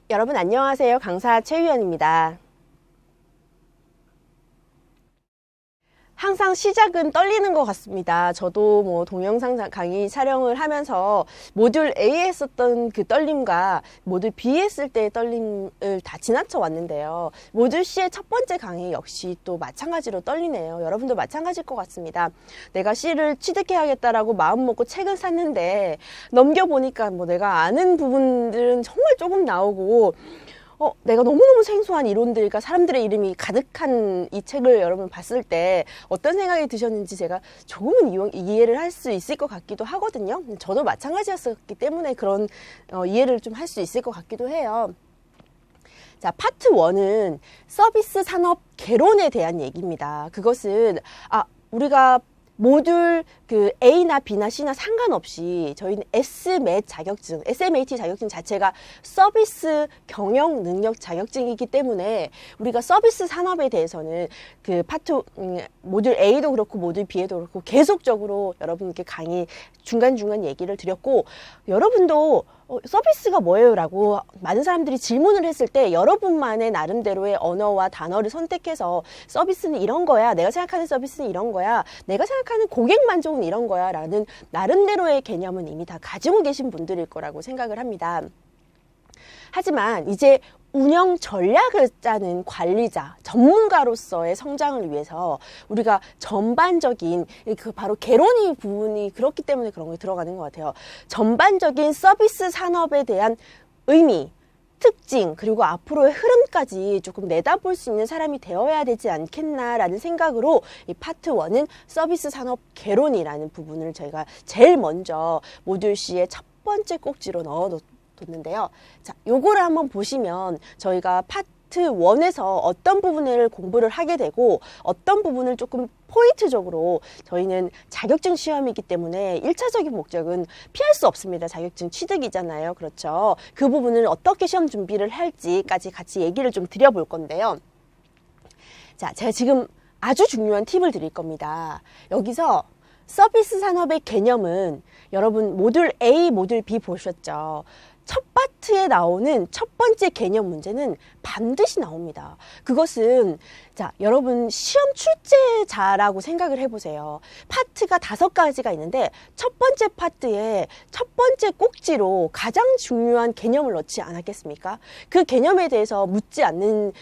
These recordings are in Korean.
여러분 안녕하세요. 강사 최유연입니다. 항상 시작은 떨리는 것 같습니다. 저도 뭐 동영상 강의 촬영을 하면서 모듈 A에 했었던 그 떨림과 모듈 B에 했을 때의 떨림을 다 지나쳐 왔는데요. 모듈 C의 첫 번째 강의 역시 또 마찬가지로 떨리네요. 여러분도 마찬가지일 것 같습니다. 내가 C를 취득해야겠다라고 마음 먹고 책을 샀는데 넘겨보니까 뭐 내가 아는 부분들은 정말 조금 나오고 내가 너무너무 생소한 이론들과 사람들의 이름이 가득한 이 책을 여러분 봤을 때 어떤 생각이 드셨는지 제가 조금은 이해를 할 수 있을 것 같기도 하거든요. 저도 마찬가지였기 때문에 그런 이해를 좀 할 수 있을 것 같기도 해요. 자, 파트 1은 서비스 산업 개론에 대한 얘기입니다. 그것은 우리가 모듈 그 A나 B나 C나 상관없이 저희는 SMAT 자격증 자체가 서비스 경영 능력 자격증이기 때문에 우리가 서비스 산업에 대해서는 그 파트 모듈 A도 그렇고 모듈 B에도 그렇고 계속적으로 여러분께 강의 중간중간 얘기를 드렸고, 여러분도 서비스가 뭐예요? 라고 많은 사람들이 질문을 했을 때 여러분만의 나름대로의 언어와 단어를 선택해서 서비스는 이런 거야, 내가 생각하는 서비스는 이런 거야, 내가 생각하는 고객 만족은 이런 거야 라는 나름대로의 개념은 이미 다 가지고 계신 분들일 거라고 생각을 합니다. 하지만 이제 운영 전략을 짜는 관리자, 전문가로서의 성장을 위해서 우리가 전반적인 그 바로 개론이 부분이 그렇기 때문에 그런 게 들어가는 것 같아요. 전반적인 서비스 산업에 대한 의미, 특징, 그리고 앞으로의 흐름까지 조금 내다볼 수 있는 사람이 되어야 되지 않겠나라는 생각으로 이 파트 1은 서비스 산업 개론이라는 부분을 저희가 제일 먼저 모듈 C의 첫 번째 꼭지로 넣어뒀는데요. 자, 요거를 한번 보시면 저희가 파트 1에서 어떤 부분을 공부를 하게 되고 어떤 부분을 조금 포인트적으로, 저희는 자격증 시험이기 때문에 1차적인 목적은 피할 수 없습니다. 자격증 취득이잖아요. 그렇죠. 그 부분을 어떻게 시험 준비를 할지까지 같이 얘기를 좀 드려볼 건데요. 자, 제가 지금 아주 중요한 팁을 드릴 겁니다. 여기서 서비스 산업의 개념은 여러분 모듈 A, 모듈 B 보셨죠? 첫 파트에 나오는 첫 번째 개념 문제는 반드시 나옵니다. 그것은 자, 여러분 시험 출제자라고 생각을 해보세요. 파트가 5가지가 있는데 첫 번째 파트에 첫 번째 꼭지로 가장 중요한 개념을 넣지 않았겠습니까? 그 개념에 대해서 묻는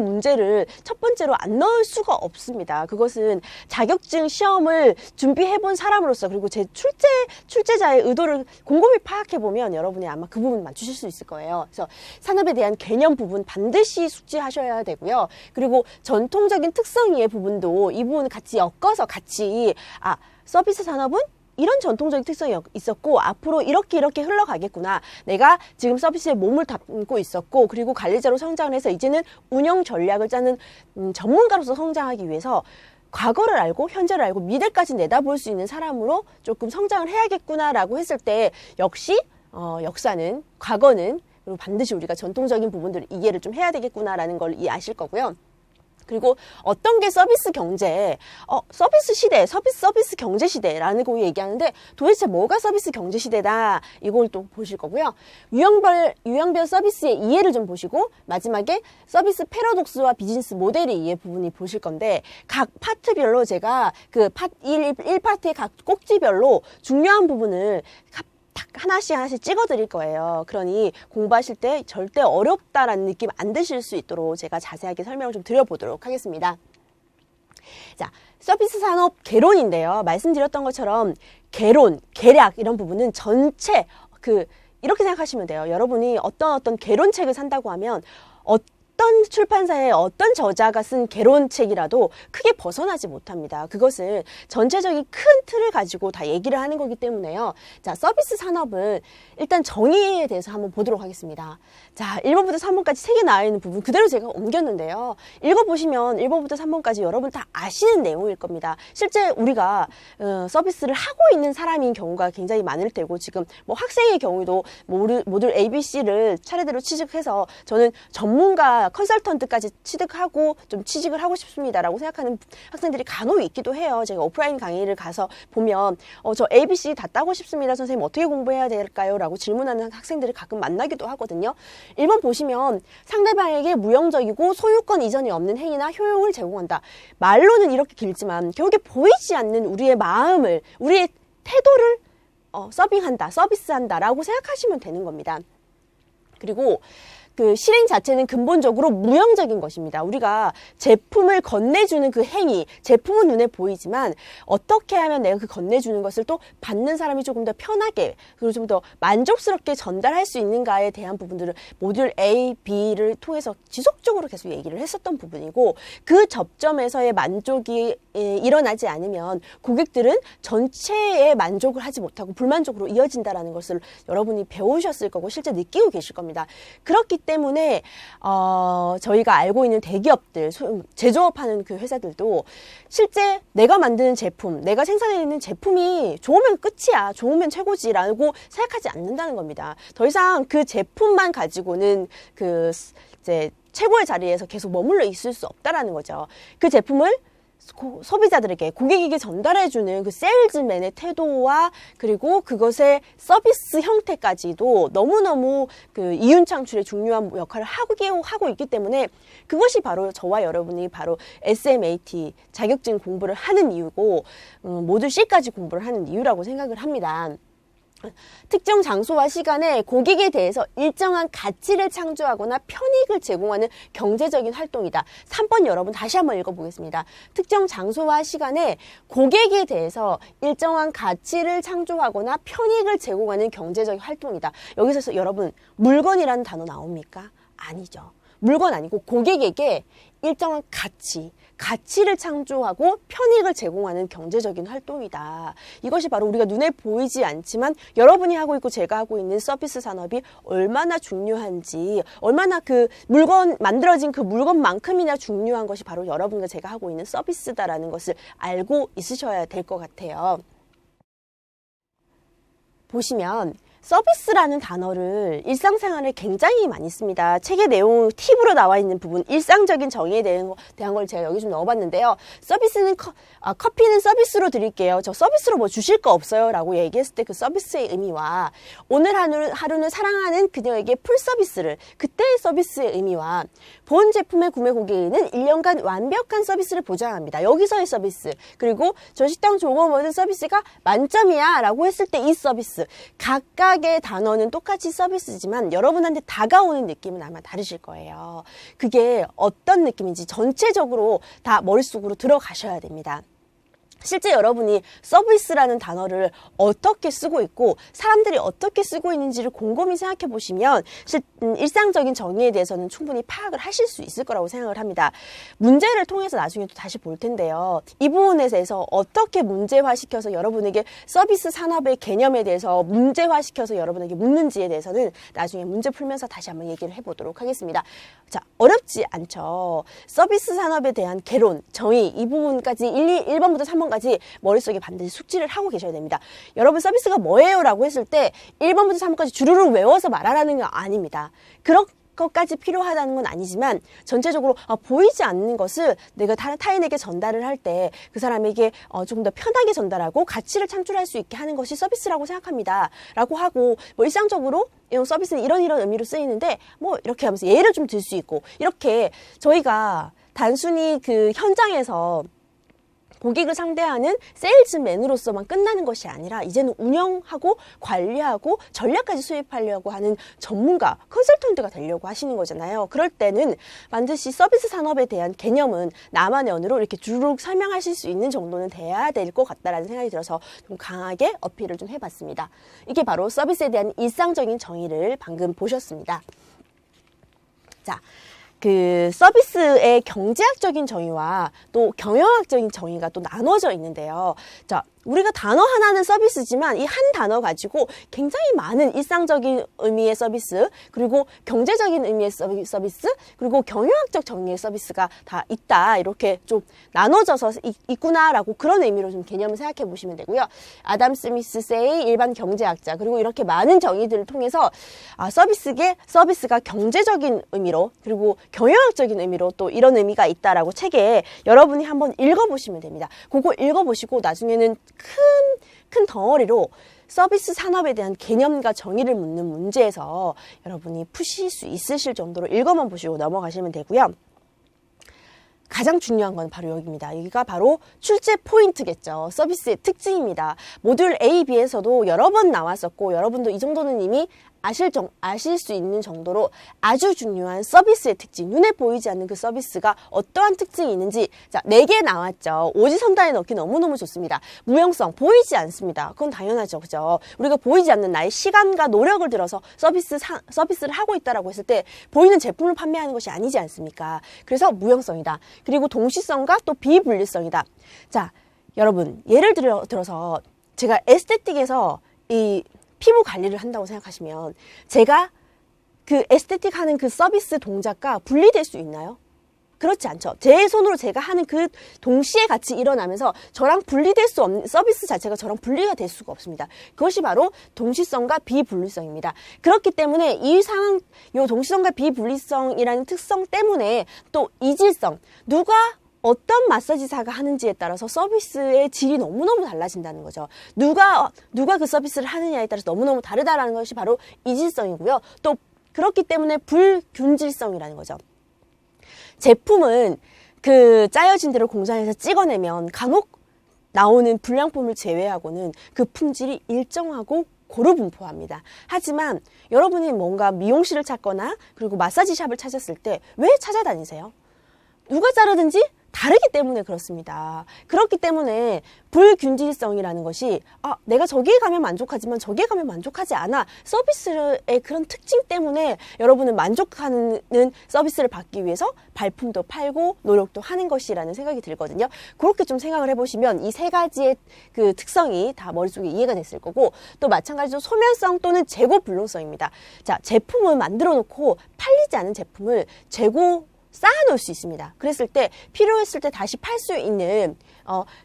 문제를 첫 번째로 안 넣을 수가 없습니다. 그것은 자격증 시험을 준비해본 사람으로서, 그리고 제 출제자의 의도를 곰곰이 파악해보면 여러분이 아마 그 부분 맞추실 수 있을 거예요. 그래서 산업에 대한 개념 부분 반드시 숙지하셔야 되고요. 그리고 전통적인 특성의 부분도 이 부분 같이 엮어서 같이 서비스 산업은 이런 전통적인 특성이 있었고 앞으로 이렇게 흘러가겠구나. 내가 지금 서비스에 몸을 담고 있었고 그리고 관리자로 성장을 해서 이제는 운영 전략을 짜는 전문가로서 성장하기 위해서 과거를 알고 현재를 알고 미래까지 내다볼 수 있는 사람으로 조금 성장을 해야겠구나라고 했을 때 역시 역사는, 과거는, 그리고 반드시 우리가 전통적인 부분들을 이해를 좀 해야 되겠구나라는 걸 아실 거고요. 그리고 어떤 게 서비스 경제, 서비스 시대, 서비스 경제 시대라는 거 얘기하는데 도대체 뭐가 서비스 경제 시대다, 이걸 또 보실 거고요. 유형별 서비스의 이해를 좀 보시고 마지막에 서비스 패러독스와 비즈니스 모델의 이해 부분이 보실 건데, 각 파트별로 제가 그 1파트의 각 꼭지별로 중요한 부분을 하나씩 찍어 드릴 거예요. 그러니 공부하실 때 절대 어렵다라는 느낌 안 드실 수 있도록 제가 자세하게 설명을 좀 드려보도록 하겠습니다. 자, 서비스 산업 개론인데요. 말씀드렸던 것처럼 개론, 개략 이런 부분은 전체 이렇게 생각하시면 돼요. 여러분이 어떤 개론책을 산다고 하면 어떤 출판사의 어떤 저자가 쓴 개론책이라도 크게 벗어나지 못합니다. 그것은 전체적인 큰 틀을 가지고 다 얘기를 하는 거기 때문에요. 자, 서비스 산업은 일단 정의에 대해서 한번 보도록 하겠습니다. 자, 1번부터 3번까지 3개 나와 있는 부분 그대로 제가 옮겼는데요. 읽어보시면 1번부터 3번까지 여러분 다 아시는 내용일 겁니다. 실제 우리가 서비스를 하고 있는 사람인 경우가 굉장히 많을 테고, 지금 뭐 학생의 경우도 모듈 A, B, C를 차례대로 취직해서 저는 전문가 제가 컨설턴트까지 취득하고 좀 취직을 하고 싶습니다라고 생각하는 학생들이 간혹 있기도 해요. 제가 오프라인 강의를 가서 보면 저 ABC 다 따고 싶습니다. 선생님 어떻게 공부해야 될까요? 라고 질문하는 학생들을 가끔 만나기도 하거든요. 1번 보시면 상대방에게 무형적이고 소유권 이전이 없는 행위나 효용을 제공한다. 말로는 이렇게 길지만 결국에 보이지 않는 우리의 마음을, 우리의 태도를 서빙한다, 서비스한다 라고 생각하시면 되는 겁니다. 그리고 그 실행 자체는 근본적으로 무형적인 것입니다. 우리가 제품을 건네주는 그 행위, 제품은 눈에 보이지만 어떻게 하면 내가 그 건네주는 것을 또 받는 사람이 조금 더 편하게 그리고 좀 더 만족스럽게 전달할 수 있는가에 대한 부분들을 모듈 A, B를 통해서 지속적으로 계속 얘기를 했었던 부분이고, 그 접점에서의 만족이 일어나지 않으면 고객들은 전체에 만족을 하지 못하고 불만족으로 이어진다는 것을 여러분이 배우셨을 거고 실제 느끼고 계실 겁니다. 그렇기 때문에 저희가 알고 있는 대기업들, 제조업하는 그 회사들도 실제 내가 만드는 제품, 내가 생산해내는 제품이 좋으면 끝이야, 좋으면 최고지라고 생각하지 않는다는 겁니다. 더 이상 그 제품만 가지고는 그 이제 최고의 자리에서 계속 머물러 있을 수 없다라는 거죠. 그 제품을 소비자들에게, 고객에게 전달해주는 그 세일즈맨의 태도와 그리고 그것의 서비스 형태까지도 너무너무 그 이윤 창출에 중요한 역할을 하고 있기 때문에 그것이 바로 저와 여러분이 바로 SMAT 자격증 공부를 하는 이유고 모듈 C까지 공부를 하는 이유라고 생각을 합니다. 특정 장소와 시간에 고객에 대해서 일정한 가치를 창조하거나 편익을 제공하는 경제적인 활동이다. 3번 여러분 다시 한번 읽어보겠습니다. 특정 장소와 시간에 고객에 대해서 일정한 가치를 창조하거나 편익을 제공하는 경제적인 활동이다. 여기서 여러분 물건이라는 단어 나옵니까? 아니죠. 물건 아니고 고객에게 일정한 가치를 창조하고 편익을 제공하는 경제적인 활동이다. 이것이 바로 우리가 눈에 보이지 않지만 여러분이 하고 있고 제가 하고 있는 서비스 산업이 얼마나 중요한지, 얼마나 그 물건, 만들어진 그 물건만큼이나 중요한 것이 바로 여러분과 제가 하고 있는 서비스다라는 것을 알고 있으셔야 될 것 같아요. 보시면 서비스라는 단어를 일상생활에 굉장히 많이 씁니다. 책의 내용 팁으로 나와 있는 부분, 일상적인 정의에 대한 걸 제가 여기 좀 넣어봤는데요. 서비스는 커피는 서비스로 드릴게요. 저 서비스로 뭐 주실 거 없어요 라고 얘기했을 때 그 서비스의 의미와 오늘 하루는 사랑하는 그녀에게 풀 서비스를, 그때의 서비스의 의미와 본 제품의 구매 고객에는 1년간 완벽한 서비스를 보장합니다. 여기서의 서비스, 그리고 저 식당 조거 모든 서비스가 만점이야 라고 했을 때 이 서비스, 각각의 단어는 똑같이 서비스지만 여러분한테 다가오는 느낌은 아마 다르실 거예요. 그게 어떤 느낌인지 전체적으로 다 머릿속으로 들어가셔야 됩니다. 실제 여러분이 서비스라는 단어를 어떻게 쓰고 있고 사람들이 어떻게 쓰고 있는지를 곰곰이 생각해 보시면 일상적인 정의에 대해서는 충분히 파악을 하실 수 있을 거라고 생각을 합니다. 문제를 통해서 나중에 또 다시 볼 텐데요. 이 부분에 대해서 어떻게 문제화시켜서 여러분에게 서비스 산업의 개념에 대해서 문제화시켜서 여러분에게 묻는지에 대해서는 나중에 문제 풀면서 다시 한번 얘기를 해보도록 하겠습니다. 자, 어렵지 않죠. 서비스 산업에 대한 개론, 정의, 이 부분까지 1번부터 3번까지 머릿속에 반드시 숙지를 하고 계셔야 됩니다. 여러분 서비스가 뭐예요? 라고 했을 때 1번부터 3번까지 주르륵 외워서 말하라는 건 아닙니다. 그런 것까지 필요하다는 건 아니지만 전체적으로 보이지 않는 것을 내가 타인에게 전달을 할 때 그 사람에게 조금 더 편하게 전달하고 가치를 창출할 수 있게 하는 것이 서비스라고 생각합니다. 라고 하고 뭐 일상적으로 서비스는 이런 의미로 쓰이는데 뭐 이렇게 하면서 예를 좀 들 수 있고, 이렇게 저희가 단순히 그 현장에서 고객을 상대하는 세일즈맨으로서만 끝나는 것이 아니라 이제는 운영하고 관리하고 전략까지 수립하려고 하는 전문가, 컨설턴트가 되려고 하시는 거잖아요. 그럴 때는 반드시 서비스 산업에 대한 개념은 나만의 언어로 이렇게 주르륵 설명하실 수 있는 정도는 돼야 될 것 같다라는 생각이 들어서 좀 강하게 어필을 좀 해봤습니다. 이게 바로 서비스에 대한 일상적인 정의를 방금 보셨습니다. 자, 그 서비스의 경제학적인 정의와 또 경영학적인 정의가 또 나눠져 있는데요. 자, 우리가 단어 하나는 서비스지만 이 한 단어 가지고 굉장히 많은 일상적인 의미의 서비스, 그리고 경제적인 의미의 서비스, 그리고 경영학적 정의의 서비스가 다 있다. 이렇게 좀 나눠져서 있구나라고 그런 의미로 좀 개념을 생각해 보시면 되고요. 아담 스미스 세이 일반 경제학자, 그리고 이렇게 많은 정의들을 통해서 서비스가 경제적인 의미로, 그리고 경영학적인 의미로 또 이런 의미가 있다라고 책에 여러분이 한번 읽어보시면 됩니다. 그거 읽어보시고 나중에는 큰 덩어리로 서비스 산업에 대한 개념과 정의를 묻는 문제에서 여러분이 푸실 수 있으실 정도로 읽어만 보시고 넘어가시면 되고요. 가장 중요한 건 바로 여기입니다. 여기가 바로 출제 포인트겠죠. 서비스의 특징입니다. 모듈 A, B에서도 여러 번 나왔었고 여러분도 이 정도는 이미 아실 수 있는 정도로 아주 중요한 서비스의 특징, 눈에 보이지 않는 그 서비스가 어떠한 특징이 있는지, 자, 4개 나왔죠. 오지선다에 넣기 너무너무 좋습니다. 무형성, 보이지 않습니다. 그건 당연하죠. 그죠? 우리가 보이지 않는 나의 시간과 노력을 들어서 서비스를 하고 있다라고 했을 때 보이는 제품을 판매하는 것이 아니지 않습니까? 그래서 무형성이다. 그리고 동시성과 또 비분리성이다. 자, 여러분, 예를 들어서 제가 에스테틱에서 이 피부 관리를 한다고 생각하시면 제가 그 에스테틱 하는 그 서비스 동작과 분리될 수 있나요? 그렇지 않죠. 제 손으로 제가 하는 그 동시에 같이 일어나면서 저랑 분리될 수 없는 서비스 자체가 저랑 분리가 될 수가 없습니다. 그것이 바로 동시성과 비분리성입니다. 그렇기 때문에 요 동시성과 비분리성이라는 특성 때문에 또 이질성, 누가 어떤 마사지사가 하는지에 따라서 서비스의 질이 너무너무 달라진다는 거죠. 누가 그 서비스를 하느냐에 따라서 너무너무 다르다라는 것이 바로 이질성이고요. 또 그렇기 때문에 불균질성이라는 거죠. 제품은 그 짜여진 대로 공장에서 찍어내면 간혹 나오는 불량품을 제외하고는 그 품질이 일정하고 고루 분포합니다. 하지만 여러분이 뭔가 미용실을 찾거나 그리고 마사지샵을 찾았을 때 왜 찾아다니세요? 누가 자르든지 다르기 때문에 그렇습니다. 그렇기 때문에 불균질성이라는 것이 내가 저기에 가면 만족하지만 저기에 가면 만족하지 않아. 서비스의 그런 특징 때문에 여러분은 만족하는 서비스를 받기 위해서 발품도 팔고 노력도 하는 것이라는 생각이 들거든요. 그렇게 좀 생각을 해보시면 이 3가지의 그 특성이 다 머릿속에 이해가 됐을 거고, 또 마찬가지로 소멸성 또는 재고 불능성입니다. 자, 제품을 만들어 놓고 팔리지 않은 제품을 쌓아놓을 수 있습니다. 그랬을 때 필요했을 때 다시 팔 수 있는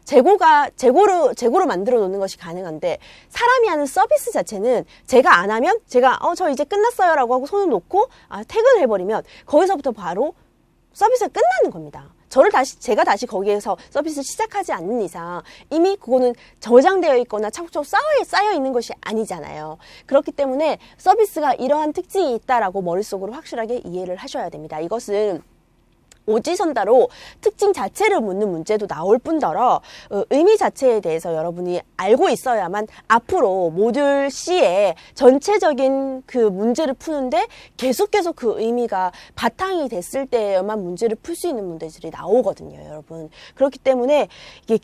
재고로 만들어 놓는 것이 가능한데, 사람이 하는 서비스 자체는 제가 안 하면 제가 저 이제 끝났어요 라고 하고 손을 놓고 퇴근을 해버리면 거기서부터 바로 서비스가 끝나는 겁니다. 제가 다시 거기에서 서비스를 시작하지 않는 이상 이미 그거는 저장되어 있거나 차곡차곡 쌓여 있는 것이 아니잖아요. 그렇기 때문에 서비스가 이러한 특징이 있다라고 머릿속으로 확실하게 이해를 하셔야 됩니다. 이것은 오지선다로 특징 자체를 묻는 문제도 나올 뿐더러 의미 자체에 대해서 여러분이 알고 있어야만 앞으로 모듈 C의 전체적인 그 문제를 푸는데 계속 그 의미가 바탕이 됐을 때에만 문제를 풀 수 있는 문제들이 나오거든요, 여러분. 그렇기 때문에 이게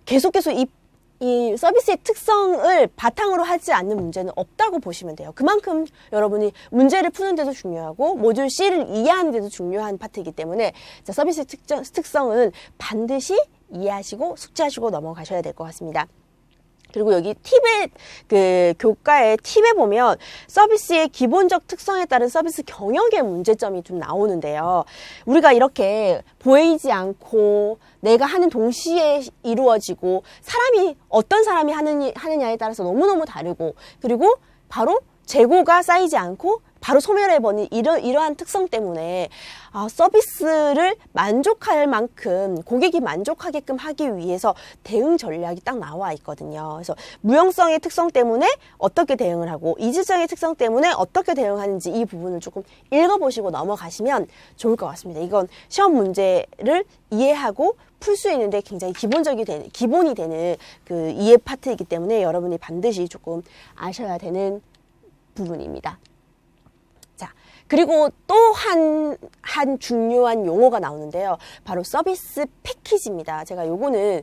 계속해서 이 서비스의 특성을 바탕으로 하지 않는 문제는 없다고 보시면 돼요. 그만큼 여러분이 문제를 푸는 데도 중요하고 모듈 C를 이해하는 데도 중요한 파트이기 때문에 서비스의 특성은 반드시 이해하시고 숙지하시고 넘어가셔야 될 것 같습니다. 그리고 여기 교과의 팁에 보면 서비스의 기본적 특성에 따른 서비스 경영의 문제점이 좀 나오는데요. 우리가 이렇게 보이지 않고 내가 하는 동시에 이루어지고 어떤 사람이 하느냐에 따라서 너무너무 다르고, 그리고 바로 재고가 쌓이지 않고 바로 소멸해버린 이러한 특성 때문에 서비스를 만족할 만큼 고객이 만족하게끔 하기 위해서 대응 전략이 딱 나와 있거든요. 그래서 무형성의 특성 때문에 어떻게 대응을 하고 이질성의 특성 때문에 어떻게 대응하는지 이 부분을 조금 읽어보시고 넘어가시면 좋을 것 같습니다. 이건 시험 문제를 이해하고 풀 수 있는데 굉장히 기본이 되는 그 이해 파트이기 때문에 여러분이 반드시 조금 아셔야 되는 부분입니다. 자, 그리고 또 한 중요한 용어가 나오는데요. 바로 서비스 패키지입니다. 제가 요거는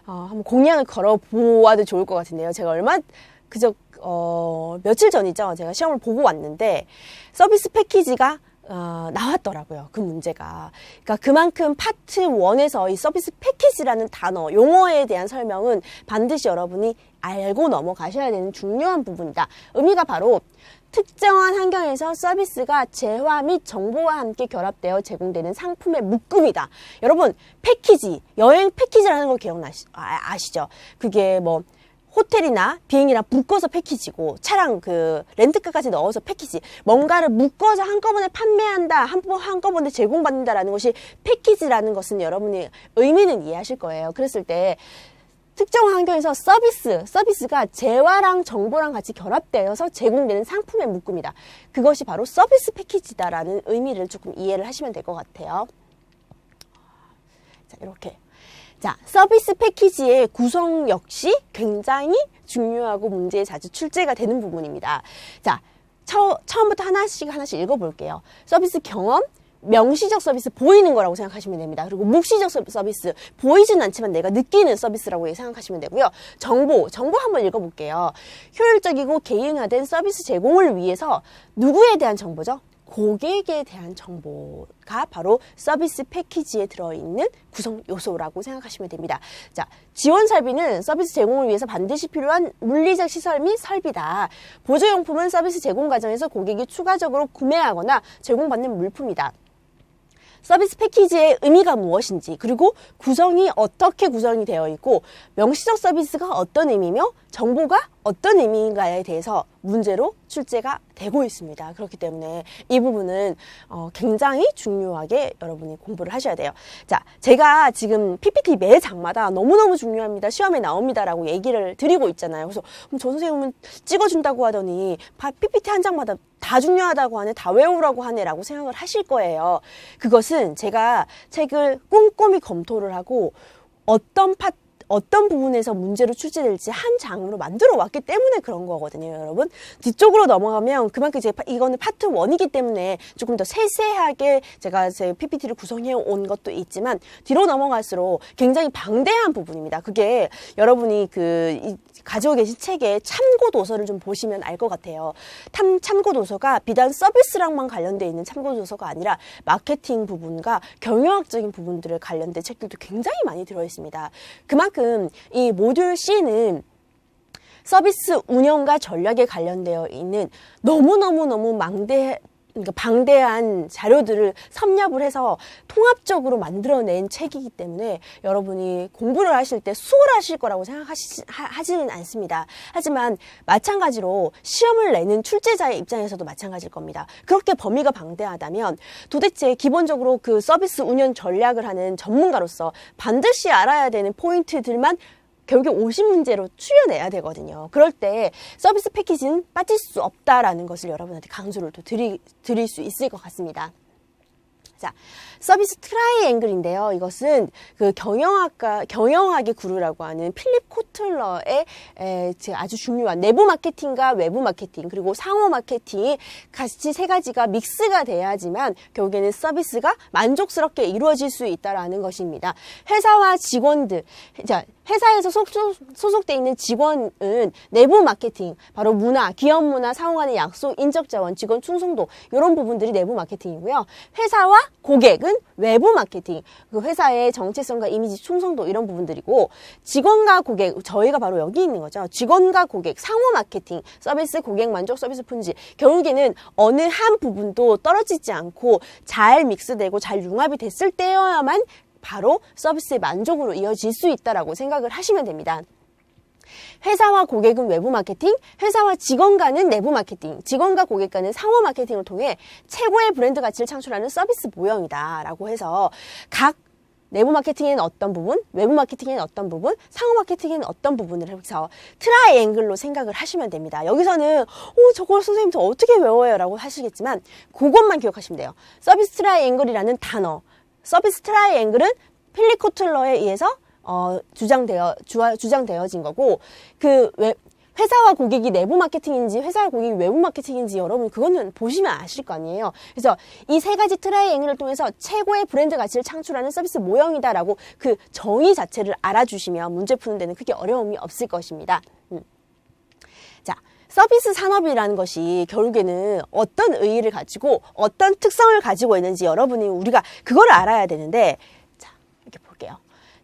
한번 공략을 걸어 보아도 좋을 것 같은데요. 제가 며칠 전이죠. 제가 시험을 보고 왔는데 서비스 패키지가 나왔더라고요. 그 문제가. 그러니까 그만큼 파트 1에서 이 서비스 패키지라는 단어, 용어에 대한 설명은 반드시 여러분이 알고 넘어가셔야 되는 중요한 부분이다. 의미가 바로 특정한 환경에서 서비스가 재화 및 정보와 함께 결합되어 제공되는 상품의 묶음이다. 여러분, 패키지, 여행 패키지라는 거 아시죠? 그게 뭐 호텔이나 비행이랑 묶어서 패키지고 차량 그 렌트카까지 넣어서 패키지, 뭔가를 묶어서 한꺼번에 판매한다, 한꺼번에 제공받는다라는 것이 패키지라는 것은 여러분이 의미는 이해하실 거예요. 그랬을 때 특정 환경에서 서비스가 재화랑 정보랑 같이 결합되어서 제공되는 상품의 묶음이다. 그것이 바로 서비스 패키지다라는 의미를 조금 이해를 하시면 될 것 같아요. 자, 이렇게. 자, 서비스 패키지의 구성 역시 굉장히 중요하고 문제에 자주 출제가 되는 부분입니다. 자, 처음부터 하나씩 읽어볼게요. 서비스 경험, 명시적 서비스, 보이는 거라고 생각하시면 됩니다. 그리고 묵시적 서비스, 보이진 않지만 내가 느끼는 서비스라고 생각하시면 되고요. 정보 한번 읽어볼게요. 효율적이고 개인화된 서비스 제공을 위해서 누구에 대한 정보죠? 고객에 대한 정보가 바로 서비스 패키지에 들어있는 구성 요소라고 생각하시면 됩니다. 자, 지원 설비는 서비스 제공을 위해서 반드시 필요한 물리적 시설 및 설비다. 보조용품은 서비스 제공 과정에서 고객이 추가적으로 구매하거나 제공받는 물품이다. 서비스 패키지의 의미가 무엇인지, 그리고 구성이 어떻게 구성이 되어 있고, 명시적 서비스가 어떤 의미며 정보가 어떤 의미인가에 대해서 문제로 출제가 되고 있습니다. 그렇기 때문에 이 부분은 굉장히 중요하게 여러분이 공부를 하셔야 돼요. 자, 제가 지금 PPT 매 장마다 너무너무 중요합니다, 시험에 나옵니다라고 얘기를 드리고 있잖아요. 그래서 저 선생님은 찍어준다고 하더니 PPT 한 장마다 다 중요하다고 하네, 다 외우라고 하네 라고 생각을 하실 거예요. 그것은 제가 책을 꼼꼼히 검토를 하고 어떤 부분에서 문제로 출제될지 한 장으로 만들어 왔기 때문에 그런 거거든요, 여러분. 뒤쪽으로 넘어가면 그만큼 이거는 파트 1이기 때문에 조금 더 세세하게 제가 제 PPT를 구성해 온 것도 있지만, 뒤로 넘어갈수록 굉장히 방대한 부분입니다. 그게 여러분이 가지고 계신 책에 참고 도서를 좀 보시면 알 것 같아요. 참고 도서가 비단 서비스랑만 관련되어 있는 참고 도서가 아니라 마케팅 부분과 경영학적인 부분들을 관련된 책들도 굉장히 많이 들어 있습니다. 그만큼 이 모듈 C는 서비스 운영과 전략에 관련되어 있는 너무너무 방대한 자료들을 섭렵을 해서 통합적으로 만들어낸 책이기 때문에 여러분이 공부를 하실 때 수월하실 거라고 생각하지는 않습니다. 하지만 마찬가지로 시험을 내는 출제자의 입장에서도 마찬가지일 겁니다. 그렇게 범위가 방대하다면 도대체 기본적으로 그 서비스 운영 전략을 하는 전문가로서 반드시 알아야 되는 포인트들만 결국에 50문제로 추려내야 되거든요. 그럴 때 서비스 패키지는 빠질 수 없다라는 것을 여러분한테 강조를 또 드릴 수 있을 것 같습니다. 자, 서비스 트라이앵글인데요. 이것은 그 경영학의 구루라고 하는 필립 코틀러의 아주 중요한 내부 마케팅과 외부 마케팅, 그리고 상호 마케팅이 같이 세 가지가 믹스가 돼야지만 결국에는 서비스가 만족스럽게 이루어질 수 있다라는 것입니다. 회사와 직원들, 자, 회사에서 소속돼 있는 직원은 내부 마케팅, 바로 문화, 기업 문화, 상호 간의 약속, 인적 자원, 직원 충성도, 이런 부분들이 내부 마케팅이고요. 회사와 고객은 외부 마케팅, 그 회사의 정체성과 이미지 충성도, 이런 부분들이고, 직원과 고객, 저희가 바로 여기 있는 거죠. 직원과 고객, 상호 마케팅, 서비스, 고객 만족, 서비스 품질. 결국에는 어느 한 부분도 떨어지지 않고 잘 믹스되고 잘 융합이 됐을 때여야만 바로 서비스의 만족으로 이어질 수 있다라고 생각을 하시면 됩니다. 회사와 고객은 외부 마케팅, 회사와 직원 간은 내부 마케팅, 직원과 고객 간은 상호 마케팅을 통해 최고의 브랜드 가치를 창출하는 서비스 모형이다 라고 해서 각 내부 마케팅에는 어떤 부분, 외부 마케팅에는 어떤 부분, 상호 마케팅에는 어떤 부분을 해서 트라이앵글로 생각을 하시면 됩니다. 여기서는 저걸 선생님 저 어떻게 외워요? 라고 하시겠지만 그것만 기억하시면 돼요. 서비스 트라이앵글이라는 단어, 서비스 트라이앵글은 필립 코틀러에 의해서 주장되어진 거고, 회사와 고객이 내부 마케팅인지 회사와 고객이 외부 마케팅인지 여러분 그거는 보시면 아실 거 아니에요. 그래서 이 세 가지 트라이앵글을 통해서 최고의 브랜드 가치를 창출하는 서비스 모형이다라고 그 정의 자체를 알아주시면 문제 푸는 데는 크게 어려움이 없을 것입니다. 자, 서비스 산업이라는 것이 결국에는 어떤 의의를 가지고 어떤 특성을 가지고 있는지 여러분이 우리가 그걸 알아야 되는데, 자, 이렇게 볼게요.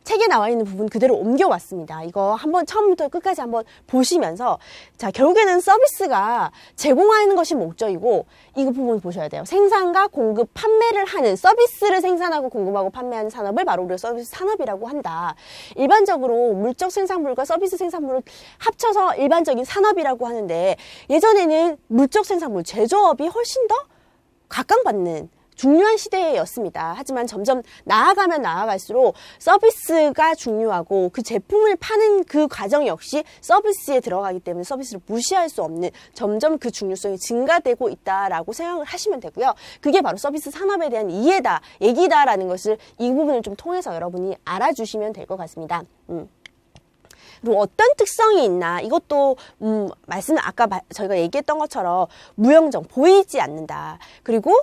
책에 나와 있는 부분 그대로 옮겨왔습니다. 이거 한번 처음부터 끝까지 한번 보시면서, 자, 결국에는 서비스가 제공하는 것이 목적이고, 이거 부분 보셔야 돼요. 생산과 공급, 판매를 하는, 서비스를 생산하고 공급하고 판매하는 산업을 바로 우리가 서비스 산업이라고 한다. 일반적으로 물적 생산물과 서비스 생산물을 합쳐서 일반적인 산업이라고 하는데, 예전에는 물적 생산물, 제조업이 훨씬 더 각광받는 중요한 시대였습니다. 하지만 점점 나아가면 나아갈수록 서비스가 중요하고 그 제품을 파는 그 과정 역시 서비스에 들어가기 때문에 서비스를 무시할 수 없는, 점점 그 중요성이 증가되고 있다라고 생각을 하시면 되고요. 그게 바로 서비스 산업에 대한 이해다, 얘기다라는 것을 이 부분을 좀 통해서 여러분이 알아주시면 될 것 같습니다. 그리고 어떤 특성이 있나, 이것도 말씀은 아까 저희가 얘기했던 것처럼 무형정, 보이지 않는다. 그리고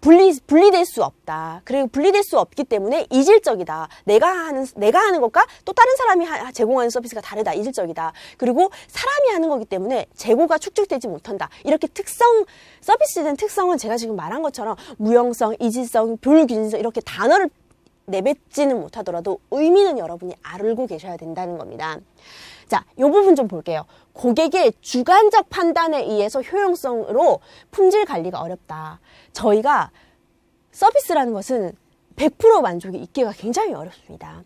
분리될 수 없다. 그리고 분리될 수 없기 때문에 이질적이다. 내가 하는 것과 또 다른 사람이 제공하는 서비스가 다르다. 이질적이다. 그리고 사람이 하는 거기 때문에 재고가 축적되지 못한다. 이렇게 서비스에 대한 특성은 제가 지금 말한 것처럼 무형성, 이질성, 불균성 이렇게 단어를 내뱉지는 못하더라도 의미는 여러분이 알고 계셔야 된다는 겁니다. 자, 이 부분 좀 볼게요. 고객의 주관적 판단에 의해서 효용성으로 품질 관리가 어렵다. 저희가 서비스라는 것은 100% 만족이 있기가 굉장히 어렵습니다.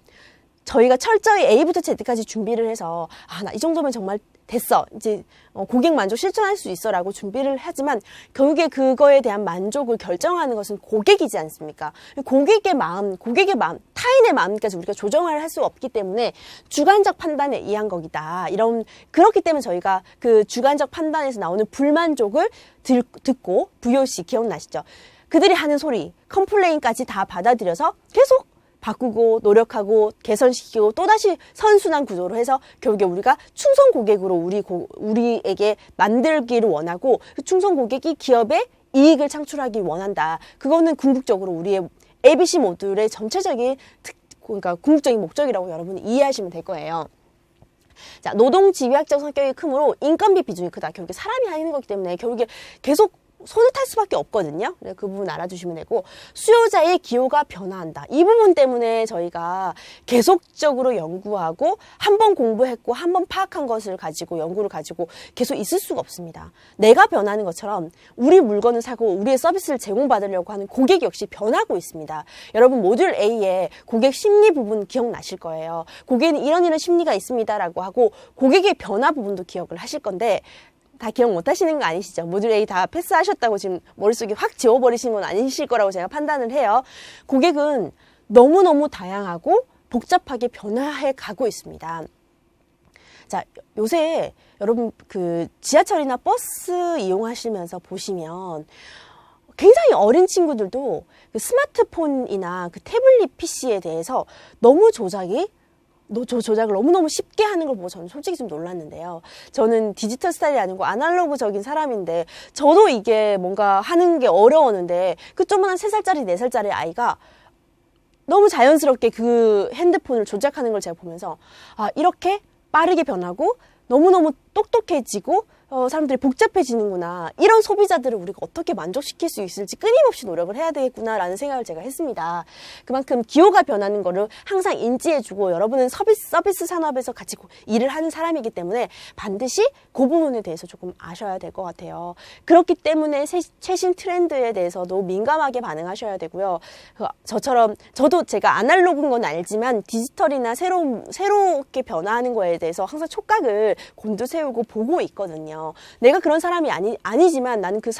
저희가 철저히 A부터 Z까지 준비를 해서 나 이 정도면 정말 됐어. 이제 고객 만족 실천할 수 있어 라고 준비를 하지만 결국에 그거에 대한 만족을 결정하는 것은 고객이지 않습니까? 고객의 마음, 타인의 마음까지 우리가 조정을 할 수 없기 때문에 주관적 판단에 의한 거기다. 그렇기 때문에 저희가 그 주관적 판단에서 나오는 불만족을 듣고 VOC 기억나시죠? 그들이 하는 소리, 컴플레인까지 다 받아들여서 계속 바꾸고 노력하고 개선시키고 또다시 선순환 구조로 해서 결국에 우리가 충성 고객으로 우리에게 만들기를 원하고, 그 충성 고객이 기업에 이익을 창출하기 원한다. 그거는 궁극적으로 우리의 ABC 모듈의 전체적인 그러니까 궁극적인 목적이라고 여러분이 이해하시면 될 거예요. 자, 노동 집약적 성격이 크므로 인건비 비중이 크다. 결국에 사람이 하는 거기 때문에 결국에 계속 손을 탈 수밖에 없거든요. 그 부분 알아주시면 되고, 수요자의 기호가 변화한다. 이 부분 때문에 저희가 계속적으로 연구하고 한 번 공부했고 한 번 파악한 것을 가지고 연구를 가지고 계속 있을 수가 없습니다. 내가 변하는 것처럼 우리 물건을 사고 우리의 서비스를 제공받으려고 하는 고객 역시 변하고 있습니다. 여러분 모듈 A에 고객 심리 부분 기억나실 거예요. 고객은 이런 심리가 있습니다라고 하고 고객의 변화 부분도 기억을 하실 건데, 다 기억 못 하시는 거 아니시죠? 모듈 A 다 패스하셨다고 지금 머릿속에 확 지워버리신 건 아니실 거라고 제가 판단을 해요. 고객은 너무너무 다양하고 복잡하게 변화해 가고 있습니다. 자, 요새 여러분 그 지하철이나 버스 이용하시면서 보시면 굉장히 어린 친구들도 그 스마트폰이나 그 태블릿 PC에 대해서 너무 조작을 너무너무 쉽게 하는 걸 보고 저는 솔직히 좀 놀랐는데요. 저는 디지털 스타일이 아니고 아날로그적인 사람인데 저도 이게 뭔가 하는 게 어려웠는데 그 조그만 3살짜리, 4살짜리 아이가 너무 자연스럽게 그 핸드폰을 조작하는 걸 제가 보면서 이렇게 빠르게 변하고 너무너무 똑똑해지고 사람들이 복잡해지는구나. 이런 소비자들을 우리가 어떻게 만족시킬 수 있을지 끊임없이 노력을 해야 되겠구나라는 생각을 제가 했습니다. 그만큼 기호가 변하는 거를 항상 인지해주고, 여러분은 서비스 산업에서 같이 일을 하는 사람이기 때문에 반드시 그 부분에 대해서 조금 아셔야 될 것 같아요. 그렇기 때문에 최신 트렌드에 대해서도 민감하게 반응하셔야 되고요. 저도 제가 아날로그인 건 알지만 디지털이나 새롭게 변화하는 거에 대해서 항상 촉각을 곤두세우고 보고 있거든요. 내가 그런 사람이 아니지만 나는 그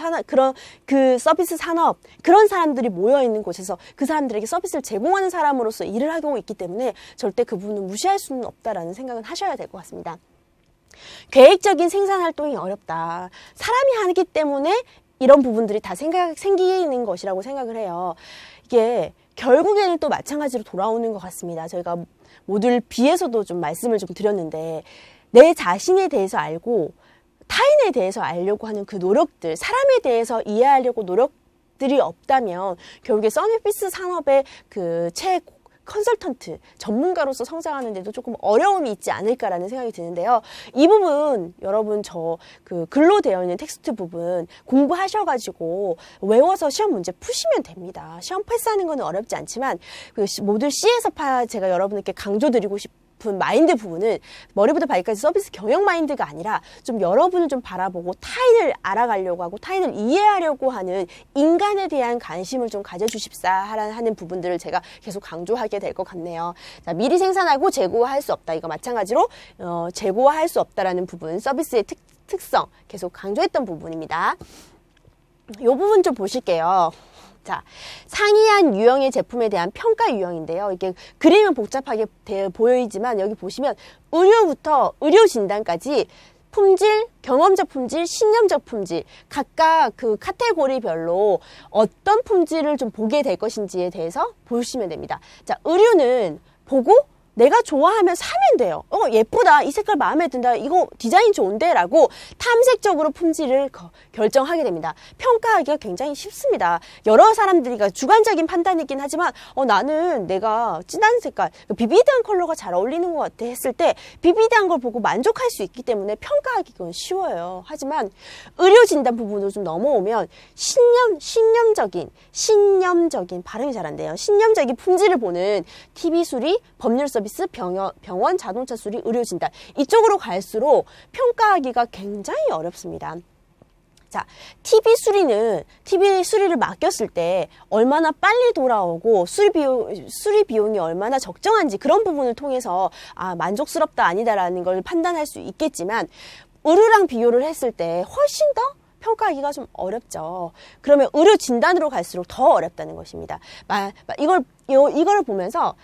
서비스 산업, 그런 사람들이 모여있는 곳에서 그 사람들에게 서비스를 제공하는 사람으로서 일을 하고 있기 때문에 절대 그 부분은 무시할 수는 없다라는 생각은 하셔야 될 것 같습니다. 계획적인 생산 활동이 어렵다. 사람이 하기 때문에 이런 부분들이 다 생기는 것이라고 생각을 해요. 이게 결국에는 또 마찬가지로 돌아오는 것 같습니다. 저희가 모듈 B에서도 좀 말씀을 좀 드렸는데, 내 자신에 대해서 알고 타인에 대해서 알려고 하는 그 노력들, 사람에 대해서 이해하려고 노력들이 없다면 결국에 서비스 산업의 컨설턴트, 전문가로서 성장하는데도 조금 어려움이 있지 않을까라는 생각이 드는데요. 이 부분 여러분 저 그 글로 되어 있는 텍스트 부분 공부하셔가지고 외워서 시험 문제 푸시면 됩니다. 시험 패스하는 거는 어렵지 않지만 그 모듈 C에서 제가 여러분께 강조드리고 싶은 마인드 부분은 머리부터 발끝까지 서비스 경영 마인드가 아니라 좀 여러분을 좀 바라보고 타인을 알아가려고 하고 타인을 이해하려고 하는 인간에 대한 관심을 좀 가져주십사 하는 부분들을 제가 계속 강조하게 될 것 같네요. 자, 미리 생산하고 재고할 수 없다. 이거 마찬가지로 재고할 수 없다라는 부분, 서비스의 특성 계속 강조했던 부분입니다. 이 부분 좀 보실게요. 자, 상이한 유형의 제품에 대한 평가 유형인데요. 이게 그림은 복잡하게 보이지만 여기 보시면 의료부터 의료 진단까지 품질, 경험적 품질, 신념적 품질 각각 그 카테고리별로 어떤 품질을 좀 보게 될 것인지에 대해서 보시면 됩니다. 자, 의류는 보고 내가 좋아하면 사면 돼요. 예쁘다. 이 색깔 마음에 든다. 이거 디자인 좋은데? 라고 탐색적으로 품질을 결정하게 됩니다. 평가하기가 굉장히 쉽습니다. 여러 사람들이 주관적인 판단이긴 하지만 나는 내가 진한 색깔, 비비드한 컬러가 잘 어울리는 것 같아 했을 때 비비드한 걸 보고 만족할 수 있기 때문에 평가하기가 쉬워요. 하지만 의료진단 부분으로 좀 넘어오면 신념적인 발음이 잘 안 돼요. 신념적인 품질을 보는 TV 수리, 법률 서비스, 병원, 자동차 수리, 의료진단 이쪽으로 갈수록 평가하기가 굉장히 어렵습니다. 자, TV 수리를 맡겼을 때 얼마나 빨리 돌아오고 수리 비용이 얼마나 적정한지 그런 부분을 통해서 만족스럽다 아니다라는 걸 판단할 수 있겠지만 의료랑 비교를 했을 때 훨씬 더 평가하기가 좀 어렵죠. 그러면 의료 진단으로 갈수록 더 어렵다는 것입니다. 이걸 보면서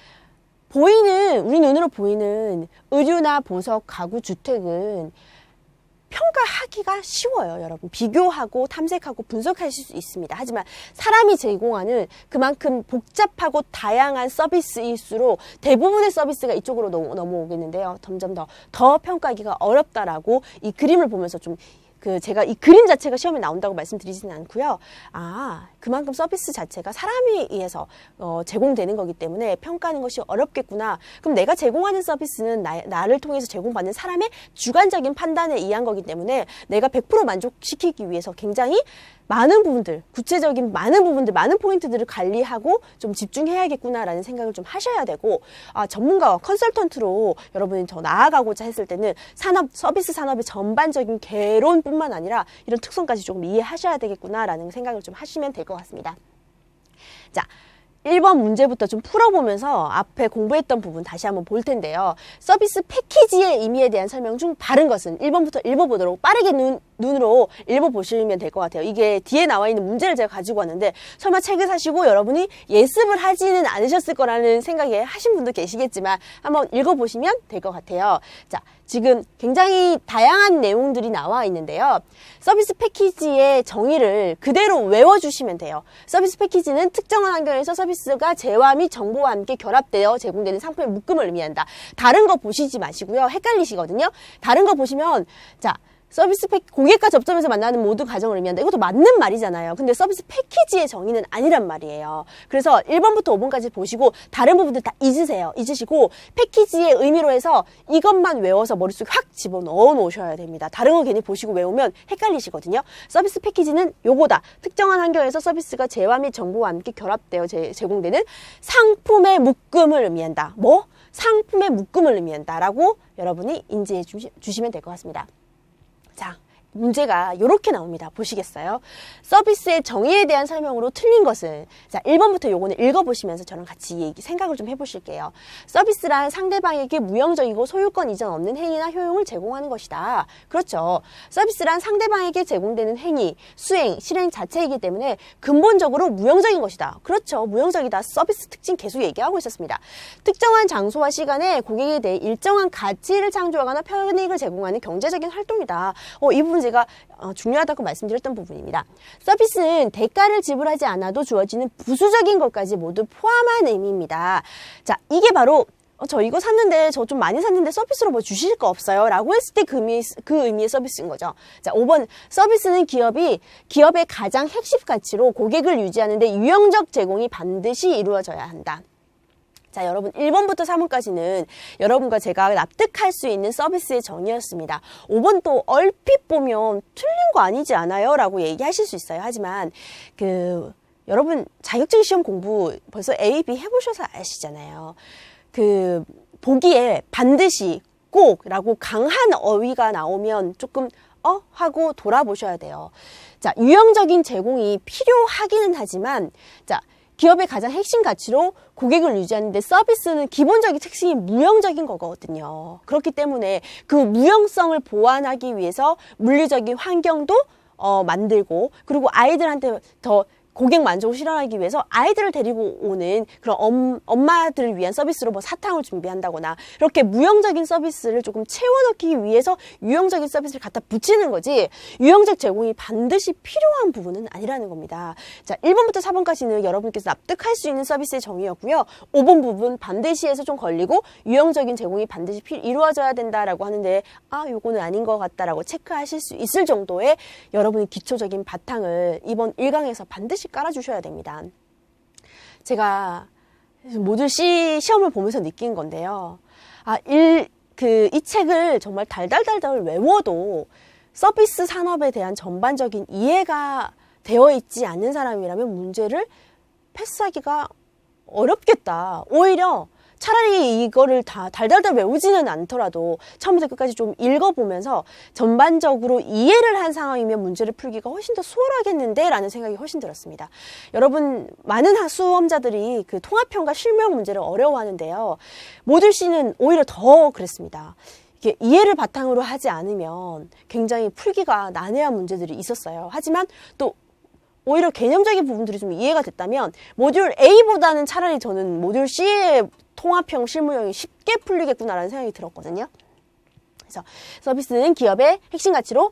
우리 눈으로 보이는 의류나 보석, 가구, 주택은 평가하기가 쉬워요, 여러분. 비교하고 탐색하고 분석하실 수 있습니다. 하지만 사람이 제공하는 그만큼 복잡하고 다양한 서비스일수록 대부분의 서비스가 이쪽으로 넘어오겠는데요. 점점 더 평가하기가 어렵다라고 이 그림을 보면서 좀 제가 이 그림 자체가 시험에 나온다고 말씀드리지는 않고요. 그만큼 서비스 자체가 사람에 의해서 제공되는 거기 때문에 평가하는 것이 어렵겠구나. 그럼 내가 제공하는 서비스는 나를 통해서 제공받는 사람의 주관적인 판단에 의한 거기 때문에 내가 100% 만족시키기 위해서 굉장히 많은 부분들, 구체적인 많은 부분들, 많은 포인트들을 관리하고 좀 집중해야겠구나라는 생각을 좀 하셔야 되고, 전문가와 컨설턴트로 여러분이 더 나아가고자 했을 때는 서비스 산업의 전반적인 개론뿐만 아니라 이런 특성까지 조금 이해하셔야 되겠구나라는 생각을 좀 하시면 될 것 같습니다. 자, 1번 문제부터 좀 풀어보면서 앞에 공부했던 부분 다시 한번 볼 텐데요. 서비스 패키지의 의미에 대한 설명 중 바른 것은 1번부터 읽어보도록 빠르게 눈으로 읽어보시면 될 것 같아요. 이게 뒤에 나와 있는 문제를 제가 가지고 왔는데 설마 책을 사시고 여러분이 예습을 하지는 않으셨을 거라는 생각에 하신 분도 계시겠지만 한번 읽어보시면 될 것 같아요. 자, 지금 굉장히 다양한 내용들이 나와 있는데요. 서비스 패키지의 정의를 그대로 외워주시면 돼요. 서비스 패키지는 특정한 환경에서 서비스가 재화 및 정보와 함께 결합되어 제공되는 상품의 묶음을 의미한다. 다른 거 보시지 마시고요. 헷갈리시거든요. 다른 거 보시면 서비스 고객과 접점에서 만나는 모든 과정을 의미한다. 이것도 맞는 말이잖아요. 근데 서비스 패키지의 정의는 아니란 말이에요. 그래서 1번부터 5번까지 보시고 다른 부분들 다 잊으시고 패키지의 의미로 해서 이것만 외워서 머릿속에 확 집어넣어 놓으셔야 됩니다. 다른 거 괜히 보시고 외우면 헷갈리시거든요. 서비스 패키지는 요거다. 특정한 환경에서 서비스가 재화 및 정보와 함께 결합되어 제공되는 상품의 묶음을 의미한다. 상품의 묶음을 의미한다. 라고 여러분이 인지해 주시면 될 것 같습니다. 자, 문제가 이렇게 나옵니다. 보시겠어요? 서비스의 정의에 대한 설명으로 틀린 것은 1번부터 요거는 읽어보시면서 저랑 같이 생각을 좀 해보실게요. 서비스란 상대방에게 무형적이고 소유권 이전 없는 행위나 효용을 제공하는 것이다. 그렇죠. 서비스란 상대방에게 제공되는 행위, 수행, 실행 자체이기 때문에 근본적으로 무형적인 것이다. 그렇죠. 무형적이다. 서비스 특징 계속 얘기하고 있었습니다. 특정한 장소와 시간에 고객에 대해 일정한 가치를 창조하거나 편익을 제공하는 경제적인 활동이다. 이 부분 제가 중요하다고 말씀드렸던 부분입니다. 서비스는 대가를 지불하지 않아도 주어지는 부수적인 것까지 모두 포함한 의미입니다. 자, 이게 바로 저 이거 샀는데 저 좀 많이 샀는데 서비스로 뭐 주실 거 없어요? 라고 했을 때 그 의미의 서비스인 거죠. 자, 5번 서비스는 기업의 가장 핵심 가치로 고객을 유지하는 데 유형적 제공이 반드시 이루어져야 한다. 자, 여러분 1번부터 3번까지는 여러분과 제가 납득할 수 있는 서비스의 정의였습니다. 5번도 얼핏 보면 틀린 거 아니지 않아요? 라고 얘기하실 수 있어요. 하지만 여러분 자격증 시험 공부 벌써 A, B 해보셔서 아시잖아요. 보기에 반드시 꼭 라고 강한 어휘가 나오면 조금 하고 돌아보셔야 돼요. 자, 유형적인 제공이 필요하기는 하지만 자, 기업의 가장 핵심 가치로 고객을 유지하는데 서비스는 기본적인 특징이 무형적인 거거든요. 그렇기 때문에 그 무형성을 보완하기 위해서 물리적인 환경도 만들고 그리고 아이들한테 더 고객 만족을 실현하기 위해서 아이들을 데리고 오는 그런 엄마들을 위한 서비스로 뭐 사탕을 준비한다거나 이렇게 무형적인 서비스를 조금 채워넣기 위해서 유형적인 서비스를 갖다 붙이는 거지 유형적 제공이 반드시 필요한 부분은 아니라는 겁니다. 자, 1번부터 4번까지는 여러분께서 납득할 수 있는 서비스의 정의였고요. 5번 부분 반드시에서 좀 걸리고 유형적인 제공이 반드시 이루어져야 된다라고 하는데 요거는 아닌 것 같다라고 체크하실 수 있을 정도의 여러분의 기초적인 바탕을 이번 1강에서 반드시 깔아주셔야 됩니다. 제가 모듈 C 시험을 보면서 느낀 건데요. 이 책을 정말 달달달달 외워도 서비스 산업에 대한 전반적인 이해가 되어 있지 않는 사람이라면 문제를 패스하기가 어렵겠다. 오히려 차라리 이거를 다 달달달 외우지는 않더라도 처음부터 끝까지 좀 읽어보면서 전반적으로 이해를 한 상황이면 문제를 풀기가 훨씬 더 수월하겠는데 라는 생각이 훨씬 들었습니다. 여러분 많은 수험자들이 통합형과 실무형 문제를 어려워하는데요. 모듈 C는 오히려 더 그랬습니다. 이게 이해를 바탕으로 하지 않으면 굉장히 풀기가 난해한 문제들이 있었어요. 하지만 또 오히려 개념적인 부분들이 좀 이해가 됐다면 모듈 A보다는 차라리 저는 모듈 C의 통합형, 실무형이 쉽게 풀리겠구나라는 생각이 들었거든요. 그래서 서비스는 기업의 핵심 가치로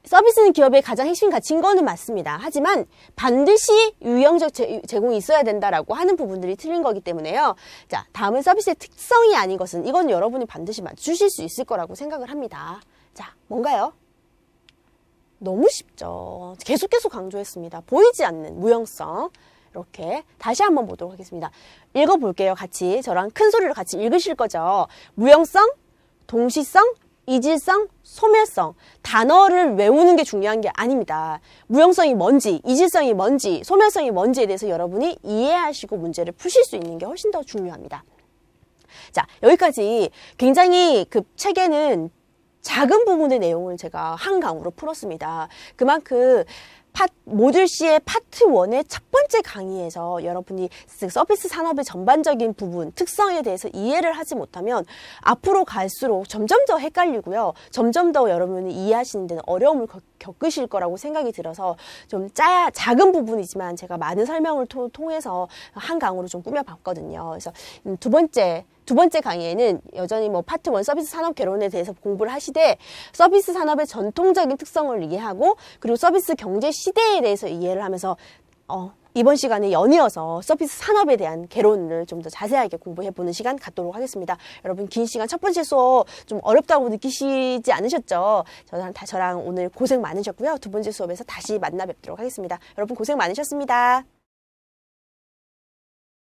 서비스는 기업의 가장 핵심 가치인 거는 맞습니다. 하지만 반드시 유형적 제공이 있어야 된다라고 하는 부분들이 틀린 거기 때문에요. 자, 다음은 서비스의 특성이 아닌 것은 이건 여러분이 반드시 맞추실 수 있을 거라고 생각을 합니다. 자, 뭔가요? 너무 쉽죠. 계속 강조했습니다. 보이지 않는 무형성. 이렇게 다시 한번 보도록 하겠습니다. 읽어볼게요. 같이 저랑 큰 소리로 같이 읽으실 거죠. 무형성, 동시성, 이질성, 소멸성. 단어를 외우는 게 중요한 게 아닙니다. 무형성이 뭔지, 이질성이 뭔지, 소멸성이 뭔지에 대해서 여러분이 이해하시고 문제를 푸실 수 있는 게 훨씬 더 중요합니다. 자, 여기까지 굉장히 책에는 작은 부분의 내용을 제가 한 강으로 풀었습니다. 그만큼 모듈 C의 파트 1의 첫 번째 강의에서 여러분이 서비스 산업의 전반적인 부분, 특성에 대해서 이해를 하지 못하면 앞으로 갈수록 점점 더 헷갈리고요. 점점 더 여러분이 이해하시는 데는 어려움을 겪으실 거라고 생각이 들어서 좀 작은 부분이지만 제가 많은 설명을 통해서 한 강으로 좀 꾸며봤거든요. 그래서 두 번째 강의에는 여전히 파트 1 서비스 산업 개론에 대해서 공부를 하시되 서비스 산업의 전통적인 특성을 이해하고 그리고 서비스 경제 시대에 대해서 이해를 하면서 이번 시간에 연이어서 서비스 산업에 대한 개론을 좀 더 자세하게 공부해보는 시간 갖도록 하겠습니다. 여러분 긴 시간 첫 번째 수업 좀 어렵다고 느끼시지 않으셨죠? 저랑 오늘 고생 많으셨고요. 두 번째 수업에서 다시 만나 뵙도록 하겠습니다. 여러분 고생 많으셨습니다.